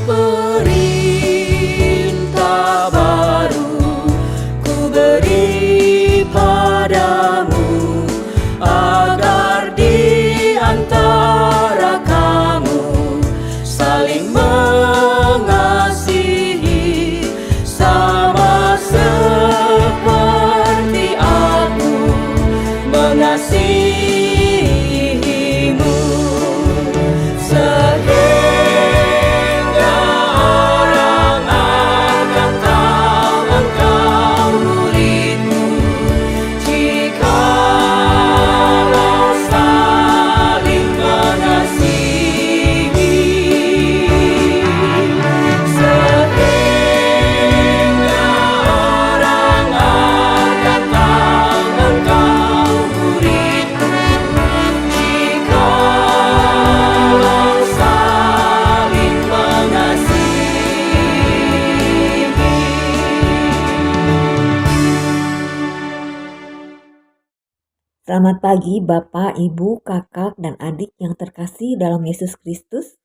Perintah baru ku beri padamu, agar di antara kamu saling mengasihi, sama seperti aku mengasihimu. Sehingga orang akan tahu engkau muridku, jikalau saling mengasihi. Sehingga orang akan tahu engkau muridku, jikalau saling mengasihi. Selamat pagi Bapak, Ibu, Kakak, dan adik yang terkasih dalam Yesus Kristus.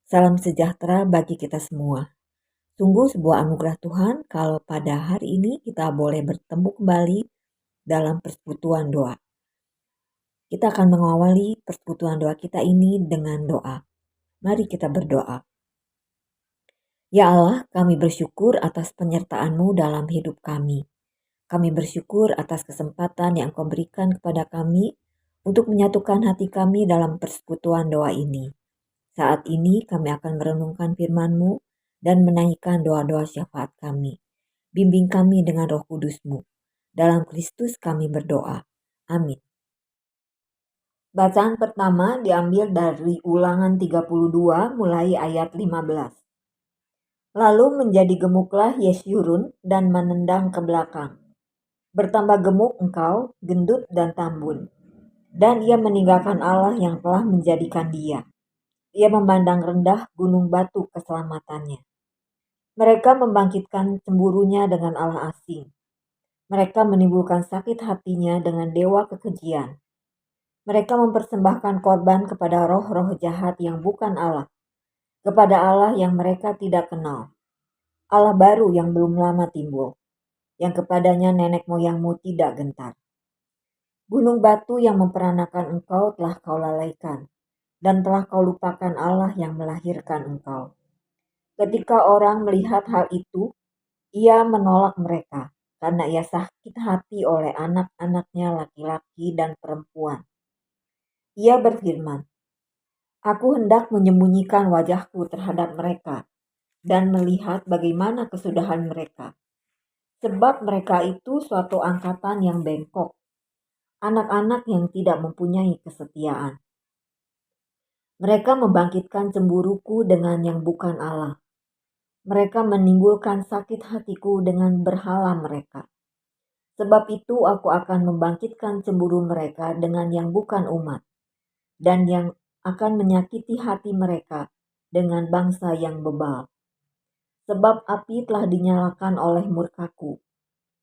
Salam sejahtera bagi kita semua. Sungguh sebuah anugerah Tuhan kalau pada hari ini kita boleh bertemu kembali dalam persekutuan doa. Kita akan mengawali persekutuan doa kita ini dengan doa. Mari kita berdoa. Ya Allah, kami bersyukur atas penyertaan-Mu dalam hidup kami. Kami bersyukur atas kesempatan yang Kau berikan kepada kami untuk menyatukan hati kami dalam persekutuan doa ini. Saat ini kami akan merenungkan firman-Mu dan menaikkan doa-doa syafaat kami. Bimbing kami dengan Roh Kudus-Mu. Dalam Kristus kami berdoa. Amin. Bacaan pertama diambil dari Ulangan 32 mulai ayat 15. Lalu menjadi gemuklah Yesyurun dan menendang ke belakang. Bertambah gemuk engkau, gendut dan tambun. Dan ia meninggalkan Allah yang telah menjadikan dia. Ia memandang rendah gunung batu keselamatannya. Mereka membangkitkan cemburunya dengan Allah asing. Mereka menimbulkan sakit hatinya dengan dewa kekejian. Mereka mempersembahkan korban kepada roh-roh jahat yang bukan Allah, kepada Allah yang mereka tidak kenal. Allah baru yang belum lama timbul, yang kepadanya nenek moyangmu tidak gentar. Gunung batu yang memperanakan engkau telah kau lalaikan, dan telah kau lupakan Allah yang melahirkan engkau. Ketika orang melihat hal itu, ia menolak mereka, karena ia sakit hati oleh anak-anaknya laki-laki dan perempuan. Ia berfirman, aku hendak menyembunyikan wajahku terhadap mereka, dan melihat bagaimana kesudahan mereka. Sebab mereka itu suatu angkatan yang bengkok, anak-anak yang tidak mempunyai kesetiaan. Mereka membangkitkan cemburuku dengan yang bukan Allah. Mereka menimbulkan sakit hatiku dengan berhala mereka. Sebab itu aku akan membangkitkan cemburu mereka dengan yang bukan umat, dan yang akan menyakiti hati mereka dengan bangsa yang bebal. Sebab api telah dinyalakan oleh murkaku,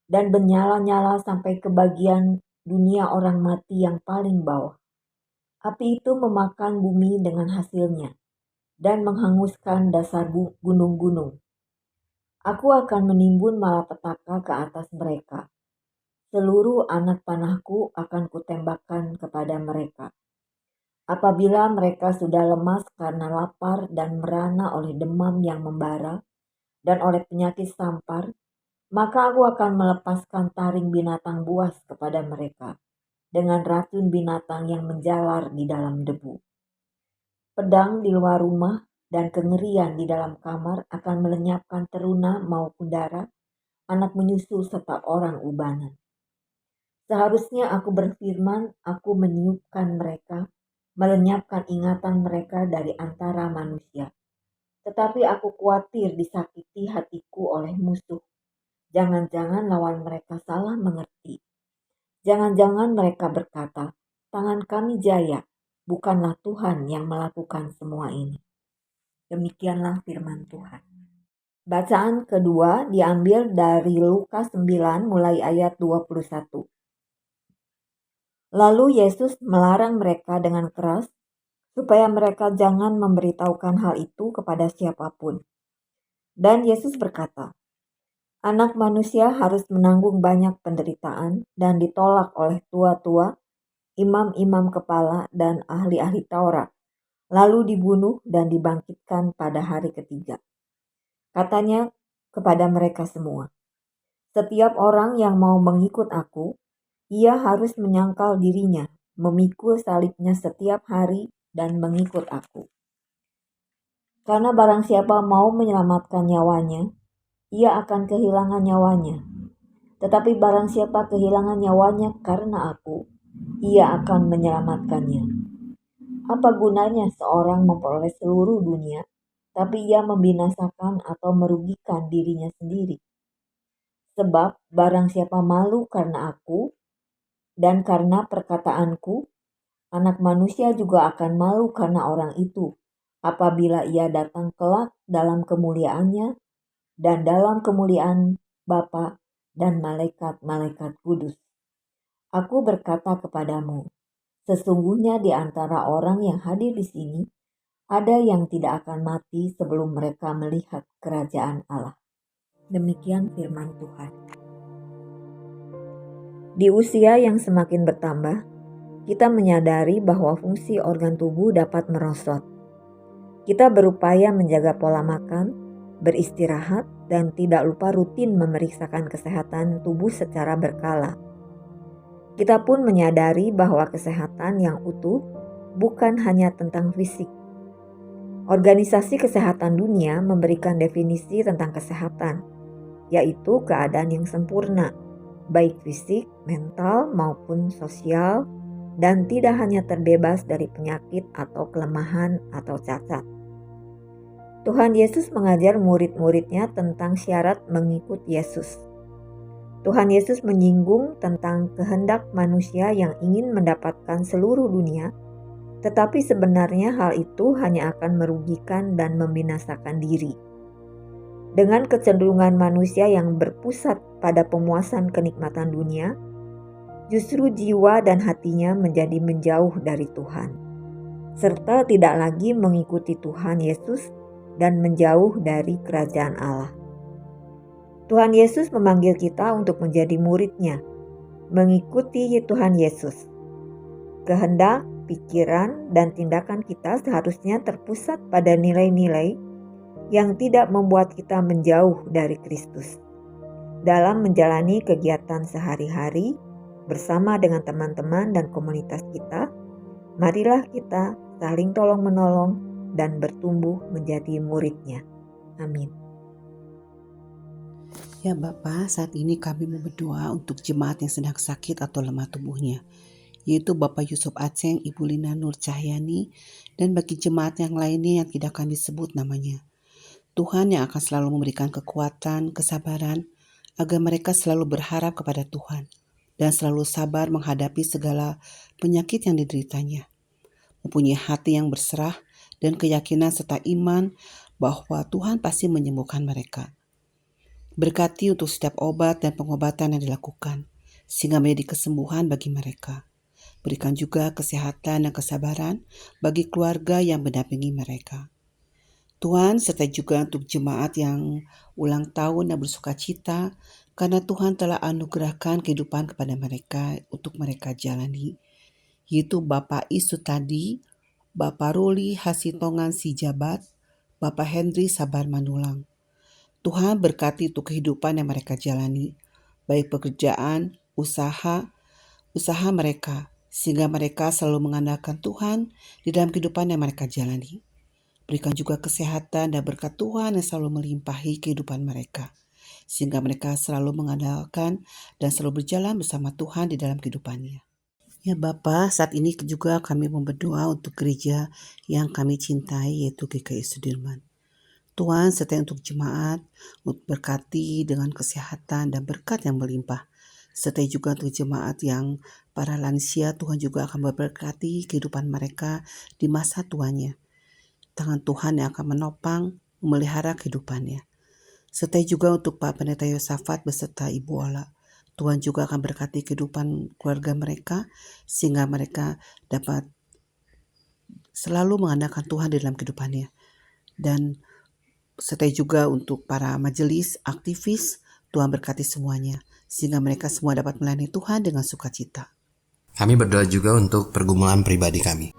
dan menyala-nyala sampai ke bagian dunia orang mati yang paling bawah. Api itu memakan bumi dengan hasilnya, dan menghanguskan dasar gunung-gunung. Aku akan menimbun malapetaka ke atas mereka. Seluruh anak panahku akan kutembakkan kepada mereka. Apabila mereka sudah lemas karena lapar dan merana oleh demam yang membara dan oleh penyakit sampar, maka aku akan melepaskan taring binatang buas kepada mereka, dengan racun binatang yang menjalar di dalam debu. Pedang di luar rumah dan kengerian di dalam kamar akan melenyapkan teruna maupun darah, anak menyusu serta orang ubanan. Seharusnya aku berfirman, aku meniupkan mereka, melenyapkan ingatan mereka dari antara manusia. Tetapi aku khawatir disakiti hatiku oleh musuh. Jangan-jangan lawan mereka salah mengerti. Jangan-jangan mereka berkata, tangan kami jaya, bukanlah Tuhan yang melakukan semua ini. Demikianlah firman Tuhan. Bacaan kedua diambil dari Lukas 9 mulai ayat 21. Lalu Yesus melarang mereka dengan keras supaya mereka jangan memberitahukan hal itu kepada siapapun. Dan Yesus berkata, Anak manusia harus menanggung banyak penderitaan dan ditolak oleh tua-tua, imam-imam kepala, dan ahli-ahli Taurat, lalu dibunuh dan dibangkitkan pada hari ketiga. Katanya kepada mereka semua, setiap orang yang mau mengikut aku, ia harus menyangkal dirinya, memikul salibnya setiap hari, dan mengikut aku. Karena barang siapa mau menyelamatkan nyawanya, ia akan kehilangan nyawanya. Tetapi barang siapa kehilangan nyawanya karena aku, ia akan menyelamatkannya. Apa gunanya seorang memperoleh seluruh dunia, tapi ia membinasakan atau merugikan dirinya sendiri? Sebab barang siapa malu karena aku dan karena perkataanku, Anak manusia juga akan malu karena orang itu, apabila ia datang kelak dalam kemuliaannya dan dalam kemuliaan Bapa dan malaikat-malaikat kudus. Aku berkata kepadamu, sesungguhnya di antara orang yang hadir di sini, ada yang tidak akan mati sebelum mereka melihat kerajaan Allah. Demikian firman Tuhan. Di usia yang semakin bertambah, kita menyadari bahwa fungsi organ tubuh dapat merosot. Kita berupaya menjaga pola makan, beristirahat, dan tidak lupa rutin memeriksakan kesehatan tubuh secara berkala. Kita pun menyadari bahwa kesehatan yang utuh bukan hanya tentang fisik. Organisasi Kesehatan Dunia memberikan definisi tentang kesehatan, yaitu keadaan yang sempurna, baik fisik, mental, maupun sosial, dan tidak hanya terbebas dari penyakit atau kelemahan atau cacat. Tuhan Yesus mengajar murid-muridnya tentang syarat mengikut Yesus. Tuhan Yesus menyinggung tentang kehendak manusia yang ingin mendapatkan seluruh dunia, tetapi sebenarnya hal itu hanya akan merugikan dan membinasakan diri. Dengan kecenderungan manusia yang berpusat pada pemuasan kenikmatan dunia, justru jiwa dan hatinya menjadi menjauh dari Tuhan, serta tidak lagi mengikuti Tuhan Yesus dan menjauh dari kerajaan Allah. Tuhan Yesus memanggil kita untuk menjadi murid-Nya, mengikuti Tuhan Yesus. Kehendak, pikiran, dan tindakan kita seharusnya terpusat pada nilai-nilai yang tidak membuat kita menjauh dari Kristus. Dalam menjalani kegiatan sehari-hari bersama dengan teman-teman dan komunitas kita, marilah kita saling tolong-menolong dan bertumbuh menjadi murid-Nya. Amin. Ya Bapak, saat ini kami mau berdoa untuk jemaat yang sedang sakit atau lemah tubuhnya, yaitu Bapak Yusuf Aceng, Ibu Lina Nur Cahyani, dan bagi jemaat yang lainnya yang tidak kami sebut namanya. Tuhan yang akan selalu memberikan kekuatan, kesabaran, agar mereka selalu berharap kepada Tuhan, dan selalu sabar menghadapi segala penyakit yang dideritanya. Mempunyai hati yang berserah dan keyakinan serta iman bahwa Tuhan pasti menyembuhkan mereka. Berkati untuk setiap obat dan pengobatan yang dilakukan, sehingga menjadi kesembuhan bagi mereka. Berikan juga kesehatan dan kesabaran bagi keluarga yang mendampingi mereka. Tuhan, serta juga untuk jemaat yang ulang tahun dan bersuka cita, karena Tuhan telah anugerahkan kehidupan kepada mereka untuk mereka jalani, yaitu Bapak Isu tadi, Bapak Ruli Hasitongan Sijabat, Bapak Henry Sabar Manulang. Tuhan berkati untuk kehidupan yang mereka jalani, baik pekerjaan, usaha mereka, sehingga mereka selalu mengandalkan Tuhan di dalam kehidupan yang mereka jalani. Berikan juga kesehatan dan berkat Tuhan yang selalu melimpahi kehidupan mereka, sehingga mereka selalu mengandalkan dan selalu berjalan bersama Tuhan di dalam kehidupannya. Ya Bapa, saat ini juga kami mau berdoa untuk gereja yang kami cintai, yaitu GKI Sudirman. Tuhan sertai untuk jemaat, untuk berkati dengan kesehatan dan berkat yang melimpah. Sertai juga untuk jemaat yang para lansia, Tuhan juga akan memberkati kehidupan mereka di masa tuanya. Tangan Tuhan yang akan menopang, memelihara kehidupannya. Serta juga untuk Pak Pendeta Yosafat beserta Ibu Ola. Tuhan juga akan berkati kehidupan keluarga mereka sehingga mereka dapat selalu mengandalkan Tuhan di dalam kehidupannya. Dan serta juga untuk para majelis, aktivis, Tuhan berkati semuanya sehingga mereka semua dapat melayani Tuhan dengan sukacita. Kami berdoa juga untuk pergumulan pribadi kami.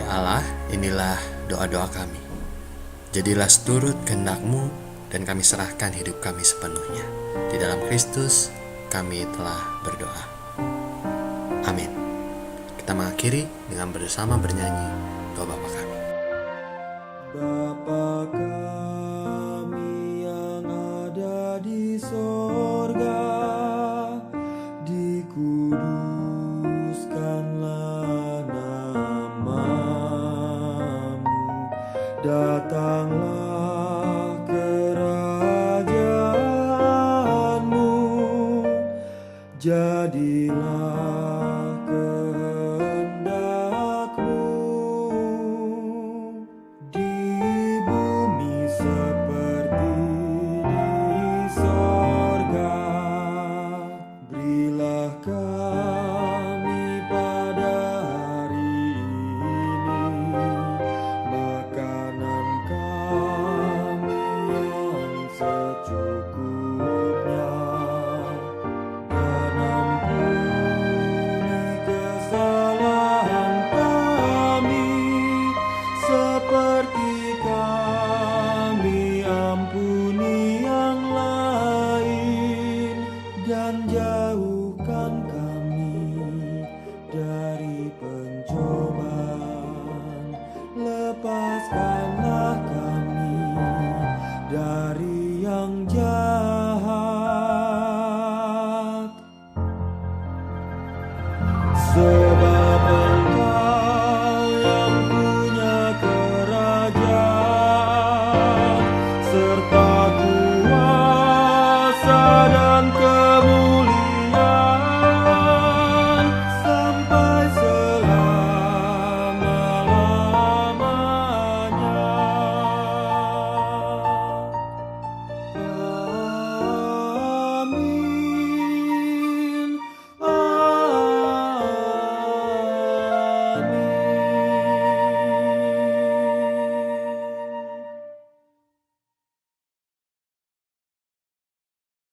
Ya Allah, inilah doa-doa kami. Jadilah seturut kehendak-Mu dan kami serahkan hidup kami sepenuhnya. Di dalam Kristus kami telah berdoa. Amin. Kita mengakhiri dengan bersama bernyanyi doa Bapa kami. Bapa kami yang ada di sorga, dikuduskanlah nama-Mu, datanglah kerajaan-Mu, jadilah kehendak-Mu di bumi seperti di sorga. Berilah kami pada hari ini makanan kami yang secukupnya, dan ampuni kesalahan kami seperti kami ampuni yang lain, dan jauhkan kami dari pencobaan, lepaskanlah kami dari yang jahat. Sebab